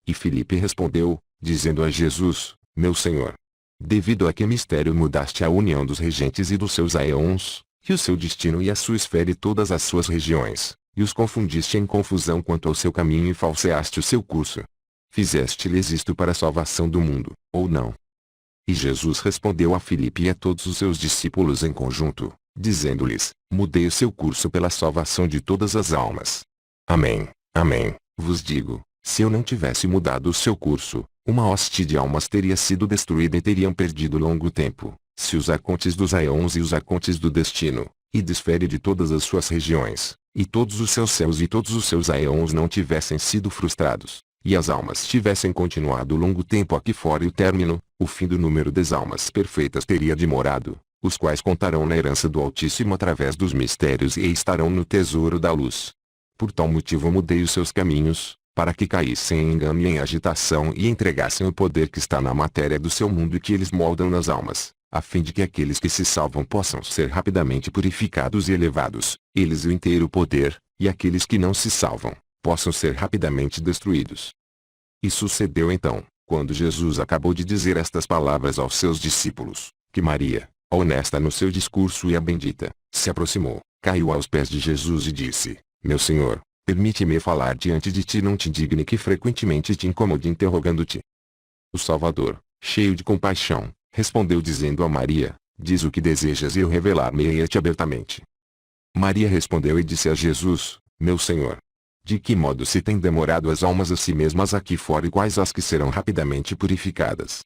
E Filipe respondeu, dizendo a Jesus: Meu Senhor, devido a que mistério mudaste a união dos regentes e dos seus aeons, e o seu destino e a sua esfera e todas as suas regiões, e os confundiste em confusão quanto ao seu caminho e falseaste o seu curso. Fizeste-lhes isto para a salvação do mundo, ou não? E Jesus respondeu a Filipe e a todos os seus discípulos em conjunto, dizendo-lhes: Mudei o seu curso pela salvação de todas as almas. Amém, amém, vos digo, se eu não tivesse mudado o seu curso, uma hoste de almas teria sido destruída e teriam perdido longo tempo, se os arcontes dos aeons e os arcontes do destino, e desfere de todas as suas regiões, e todos os seus céus e todos os seus aeons não tivessem sido frustrados, e as almas tivessem continuado longo tempo aqui fora e o término, o fim do número das almas perfeitas teria demorado, os quais contarão na herança do Altíssimo através dos mistérios e estarão no tesouro da luz. Por tal motivo mudei os seus caminhos, para que caíssem em engano e em agitação e entregassem o poder que está na matéria do seu mundo e que eles moldam nas almas, a fim de que aqueles que se salvam possam ser rapidamente purificados e elevados, eles o inteiro poder, e aqueles que não se salvam, possam ser rapidamente destruídos. E sucedeu então, quando Jesus acabou de dizer estas palavras aos seus discípulos, que Maria, a honesta no seu discurso e a bendita, se aproximou, caiu aos pés de Jesus e disse: Meu Senhor, permite-me falar diante de ti, não te indigne que frequentemente te incomode interrogando-te. O Salvador, cheio de compaixão, respondeu dizendo a Maria: Diz o que desejas e eu revelar-me-ei-te abertamente. Maria respondeu e disse a Jesus: Meu Senhor, de que modo se tem demorado as almas a si mesmas aqui fora e quais as que serão rapidamente purificadas?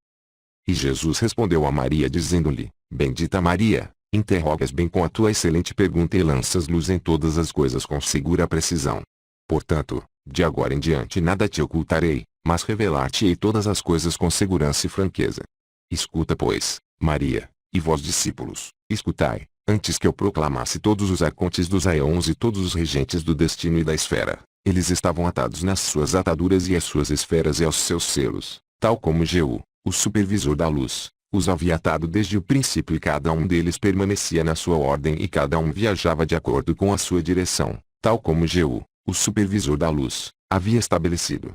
E Jesus respondeu a Maria dizendo-lhe: Bendita Maria, interrogas bem com a tua excelente pergunta e lanças luz em todas as coisas com segura precisão. Portanto, de agora em diante nada te ocultarei, mas revelar-te-ei todas as coisas com segurança e franqueza. Escuta pois, Maria, e vós discípulos, escutai, antes que eu proclamasse todos os arcontes dos aeons e todos os regentes do destino e da esfera, eles estavam atados nas suas ataduras e às suas esferas e aos seus selos, tal como Jeú, o supervisor da luz, os havia atado desde o princípio e cada um deles permanecia na sua ordem e cada um viajava de acordo com a sua direção, tal como Jeú, o supervisor da luz, havia estabelecido.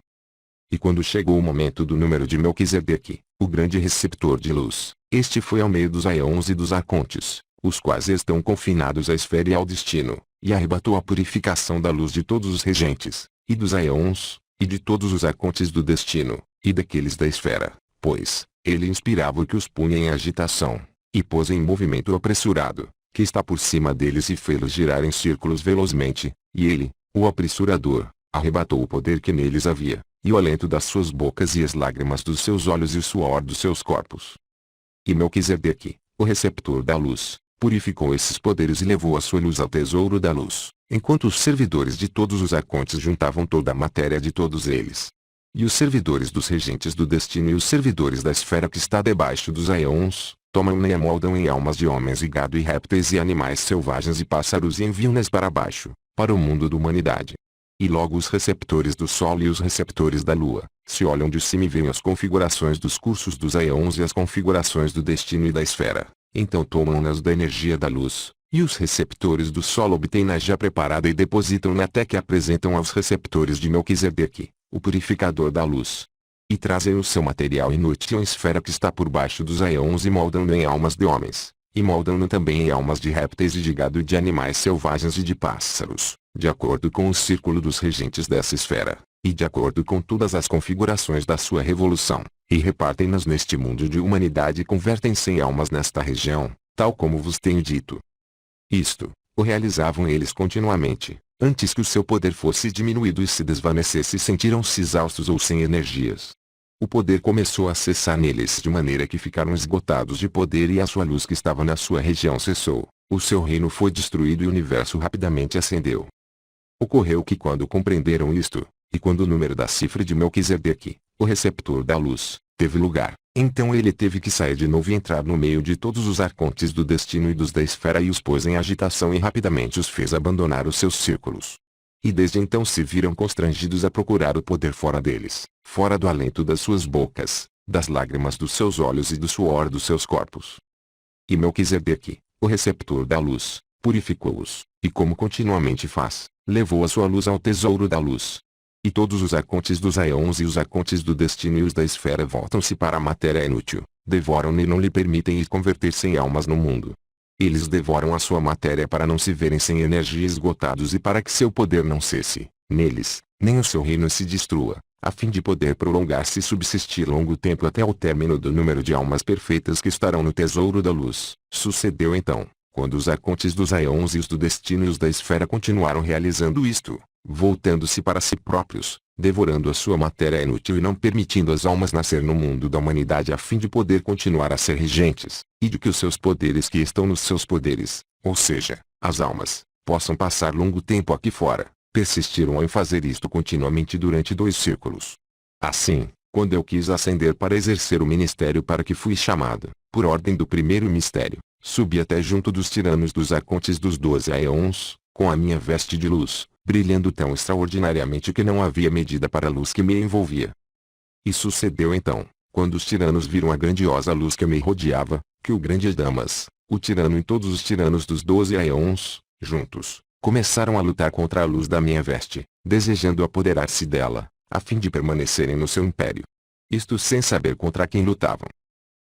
E quando chegou o momento do número de Melquisedeque, o grande receptor de luz, este foi ao meio dos aeons e dos arcontes, os quais estão confinados à esfera e ao destino, e arrebatou a purificação da luz de todos os regentes, e dos aeons, e de todos os arcontes do destino, e daqueles da esfera, pois ele inspirava o que os punha em agitação, e pôs em movimento o apressurado, que está por cima deles e fê-los girar em círculos velozmente, e ele, o apressurador, arrebatou o poder que neles havia, e o alento das suas bocas e as lágrimas dos seus olhos e o suor dos seus corpos. E Melquisedeque, o receptor da luz, purificou esses poderes e levou a sua luz ao tesouro da luz, enquanto os servidores de todos os arcontes juntavam toda a matéria de todos eles. E os servidores dos regentes do destino e os servidores da esfera que está debaixo dos aeons, tomam-na e a moldam em almas de homens e gado e répteis e animais selvagens e pássaros e enviam-nas para baixo, para o mundo da humanidade. E logo os receptores do sol e os receptores da lua, se olham de cima e veem as configurações dos cursos dos aeons e as configurações do destino e da esfera, então tomam-nas da energia da luz, e os receptores do sol obtêm-na já preparada e depositam-na até que apresentam aos receptores de Melquisedeque, o purificador da luz. E trazem o seu material inútil à esfera que está por baixo dos aeons e moldam-no em almas de homens, e moldam-no também em almas de répteis e de gado e de animais selvagens e de pássaros, de acordo com o círculo dos regentes dessa esfera, e de acordo com todas as configurações da sua revolução, e repartem-nas neste mundo de humanidade e convertem-se em almas nesta região, tal como vos tenho dito. Isto, o realizavam eles continuamente, antes que o seu poder fosse diminuído e se desvanecesse e sentiram-se exaustos ou sem energias. O poder começou a cessar neles de maneira que ficaram esgotados de poder e a sua luz que estava na sua região cessou, o seu reino foi destruído e o universo rapidamente ascendeu. Ocorreu que quando compreenderam isto, e quando o número da cifra de Melquisedeque, o receptor da luz, teve lugar, então ele teve que sair de novo e entrar no meio de todos os arcontes do destino e dos da esfera e os pôs em agitação e rapidamente os fez abandonar os seus círculos. E desde então se viram constrangidos a procurar o poder fora deles, fora do alento das suas bocas, das lágrimas dos seus olhos e do suor dos seus corpos. E Melquisedeque, o receptor da luz, purificou-os, e como continuamente faz, levou a sua luz ao tesouro da luz. E todos os arcontes dos aeons e os arcontes do destino e os da esfera voltam-se para a matéria inútil, devoram-na e não lhe permitem ir converter-se em almas no mundo. Eles devoram a sua matéria para não se verem sem energia esgotados e para que seu poder não cesse, neles, nem o seu reino se destrua, a fim de poder prolongar-se e subsistir longo tempo até o término do número de almas perfeitas que estarão no tesouro da luz. Sucedeu então, quando os arcontes dos aeons e os do destino e os da esfera continuaram realizando isto, voltando-se para si próprios, devorando a sua matéria inútil e não permitindo às almas nascer no mundo da humanidade a fim de poder continuar a ser regentes, e de que os seus poderes que estão nos seus poderes, ou seja, as almas, possam passar longo tempo aqui fora, persistiram em fazer isto continuamente durante 2 círculos. Assim, quando eu quis ascender para exercer o ministério para que fui chamado, por ordem do primeiro mistério, subi até junto dos tiranos dos arcontes dos 12 aeons, com a minha veste de luz, brilhando tão extraordinariamente que não havia medida para a luz que me envolvia. E sucedeu então, quando os tiranos viram a grandiosa luz que me rodeava, que o grande Damas, o tirano e todos os tiranos dos 12 aeons, juntos, começaram a lutar contra a luz da minha veste, desejando apoderar-se dela, a fim de permanecerem no seu império. Isto sem saber contra quem lutavam.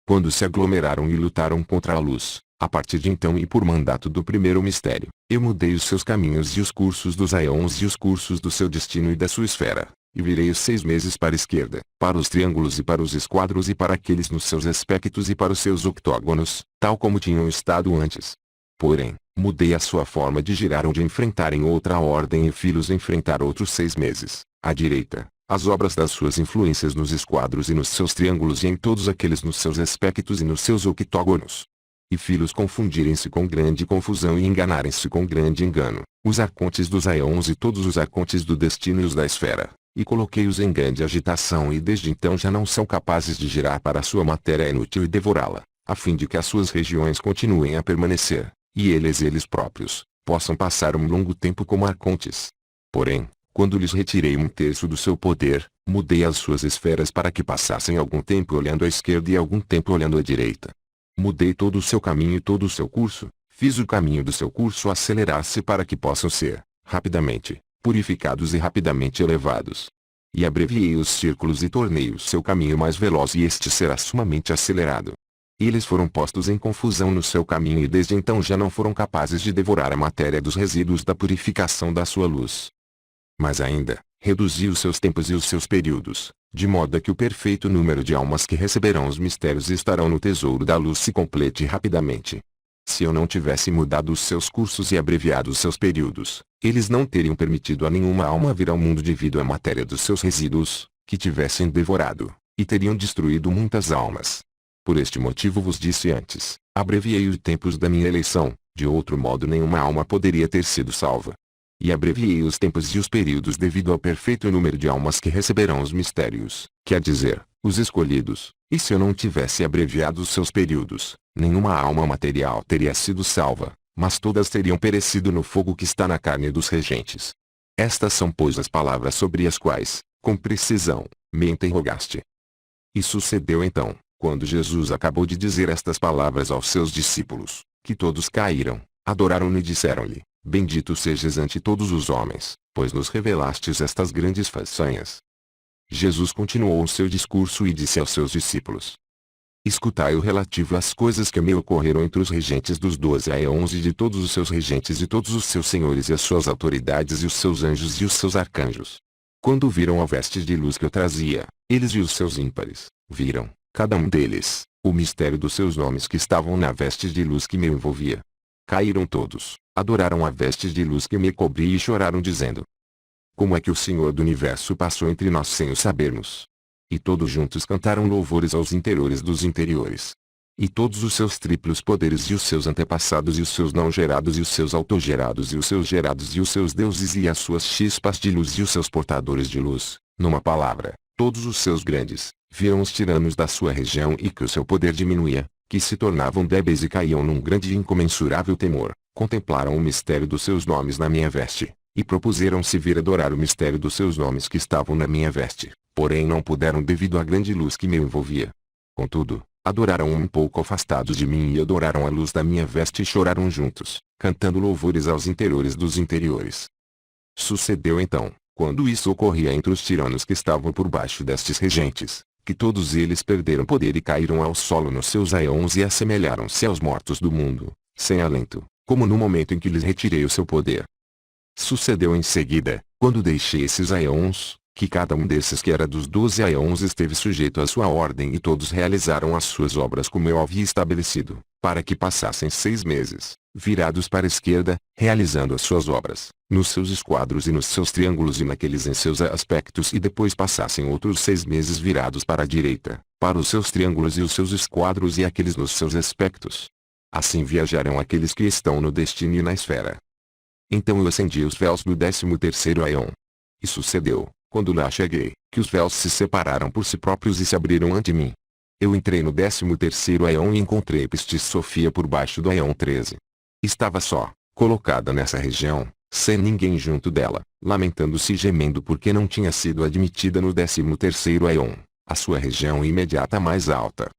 Quando se aglomeraram e lutaram contra a luz, a partir de então e por mandato do primeiro mistério, eu mudei os seus caminhos e os cursos dos aeons e os cursos do seu destino e da sua esfera, e virei os 6 meses para a esquerda, para os triângulos e para os esquadros e para aqueles nos seus aspectos e para os seus octógonos, tal como tinham estado antes. Porém, mudei a sua forma de girar onde enfrentarem outra ordem e filos enfrentar outros 6 meses, à direita, as obras das suas influências nos esquadros e nos seus triângulos e em todos aqueles nos seus aspectos e nos seus octógonos. E filos confundirem-se com grande confusão e enganarem-se com grande engano, os arcontes dos aeons e todos os arcontes do destino e os da esfera, e coloquei-os em grande agitação e desde então já não são capazes de girar para a sua matéria inútil e devorá-la, a fim de que as suas regiões continuem a permanecer, e eles próprios, possam passar um longo tempo como arcontes. Porém, quando lhes retirei 1/3 do seu poder, mudei as suas esferas para que passassem algum tempo olhando à esquerda e algum tempo olhando à direita. Mudei todo o seu caminho e todo o seu curso, fiz o caminho do seu curso acelerar-se para que possam ser, rapidamente, purificados e rapidamente elevados. E abreviei os círculos e tornei o seu caminho mais veloz e este será sumamente acelerado. Eles foram postos em confusão no seu caminho e desde então já não foram capazes de devorar a matéria dos resíduos da purificação da sua luz. Mas ainda, reduzi os seus tempos e os seus períodos, de modo que o perfeito número de almas que receberão os mistérios e estarão no tesouro da luz se complete rapidamente. Se eu não tivesse mudado os seus cursos e abreviado os seus períodos, eles não teriam permitido a nenhuma alma vir ao mundo devido à matéria dos seus resíduos, que tivessem devorado, e teriam destruído muitas almas. Por este motivo vos disse antes, abreviei os tempos da minha eleição, de outro modo nenhuma alma poderia ter sido salva. E abreviei os tempos e os períodos devido ao perfeito número de almas que receberão os mistérios, quer dizer, os escolhidos, e se eu não tivesse abreviado os seus períodos, nenhuma alma material teria sido salva, mas todas teriam perecido no fogo que está na carne dos regentes. Estas são pois as palavras sobre as quais, com precisão, me interrogaste. E sucedeu então, quando Jesus acabou de dizer estas palavras aos seus discípulos, que todos caíram, adoraram-no e disseram-lhe: Bendito sejas ante todos os homens, pois nos revelastes estas grandes façanhas. Jesus continuou o seu discurso e disse aos seus discípulos: Escutai o relativo às coisas que me ocorreram entre os regentes dos 12 aeons e de todos os seus regentes e todos os seus senhores e as suas autoridades e os seus anjos e os seus arcanjos. Quando viram a veste de luz que eu trazia, eles e os seus ímpares, viram, cada um deles, o mistério dos seus nomes que estavam na veste de luz que me envolvia. Caíram todos, adoraram a veste de luz que me cobria e choraram dizendo: Como é que o Senhor do Universo passou entre nós sem o sabermos? E todos juntos cantaram louvores aos interiores dos interiores. E todos os seus triplos poderes e os seus antepassados e os seus não gerados e os seus autogerados e os seus gerados e os seus deuses e as suas chispas de luz e os seus portadores de luz, numa palavra, todos os seus grandes, viram os tiranos da sua região e que o seu poder diminuía, que se tornavam débeis e caíam num grande e incomensurável temor, contemplaram o mistério dos seus nomes na minha veste, e propuseram-se vir adorar o mistério dos seus nomes que estavam na minha veste, porém não puderam devido à grande luz que me envolvia. Contudo, adoraram um pouco afastados de mim e adoraram a luz da minha veste e choraram juntos, cantando louvores aos interiores dos interiores. Sucedeu então, quando isso ocorria entre os tiranos que estavam por baixo destes regentes, que todos eles perderam poder e caíram ao solo nos seus aeons e assemelharam-se aos mortos do mundo, sem alento, como no momento em que lhes retirei o seu poder. Sucedeu em seguida, quando deixei esses aeons, que cada um desses que era dos 12 aeons esteve sujeito à sua ordem e todos realizaram as suas obras como eu havia estabelecido, para que passassem 6 meses, virados para a esquerda, realizando as suas obras, nos seus esquadros e nos seus triângulos e naqueles em seus aspectos e depois passassem outros 6 meses virados para a direita, para os seus triângulos e os seus esquadros e aqueles nos seus aspectos. Assim viajarão aqueles que estão no destino e na esfera. Então eu acendi os véus do 13º aeon. E sucedeu, quando lá cheguei, que os véus se separaram por si próprios e se abriram ante mim. Eu entrei no 13º éon e encontrei Pistis Sofia por baixo do éon 13. Estava só, colocada nessa região, sem ninguém junto dela, lamentando-se e gemendo porque não tinha sido admitida no 13º éon, a sua região imediata mais alta.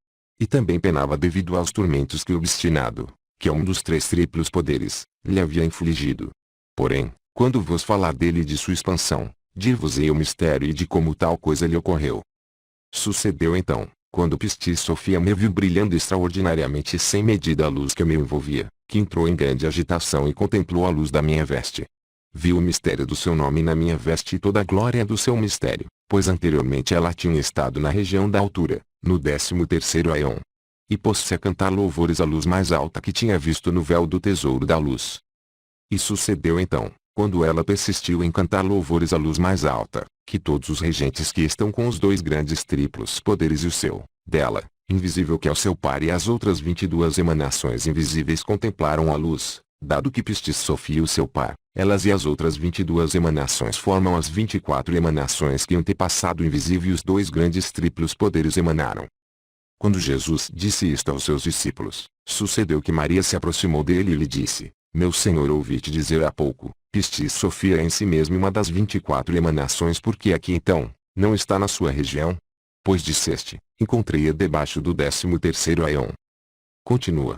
E também penava devido aos tormentos que o obstinado, que é um dos 3 triplos poderes, lhe havia infligido. Porém, quando vos falar dele e de sua expansão, dir-vos-ei o mistério e de como tal coisa lhe ocorreu. Sucedeu então, quando Pistis Sofia me viu brilhando extraordinariamente sem medida a luz que me envolvia, que entrou em grande agitação e contemplou a luz da minha veste. Viu o mistério do seu nome na minha veste e toda a glória do seu mistério, pois anteriormente ela tinha estado na região da altura, no 13º éon. E pôs-se a cantar louvores à luz mais alta que tinha visto no véu do tesouro da luz. E sucedeu então, quando ela persistiu em cantar louvores à luz mais alta, que todos os regentes que estão com os 2 grandes triplos poderes e o seu, dela, invisível que é o seu par e as outras 22 emanações invisíveis contemplaram a luz, dado que Pistis Sofia e o seu par, elas e as outras 22 emanações formam as 24 emanações que o antepassado invisível e os 2 grandes triplos poderes emanaram. Quando Jesus disse isto aos seus discípulos, sucedeu que Maria se aproximou dele e lhe disse: Meu Senhor, ouvi-te dizer há pouco, Pistis Sofia é em si mesmo uma das 24 emanações, porque aqui então, não está na sua região? Pois disseste, encontrei-a debaixo do 13º éon. Continua.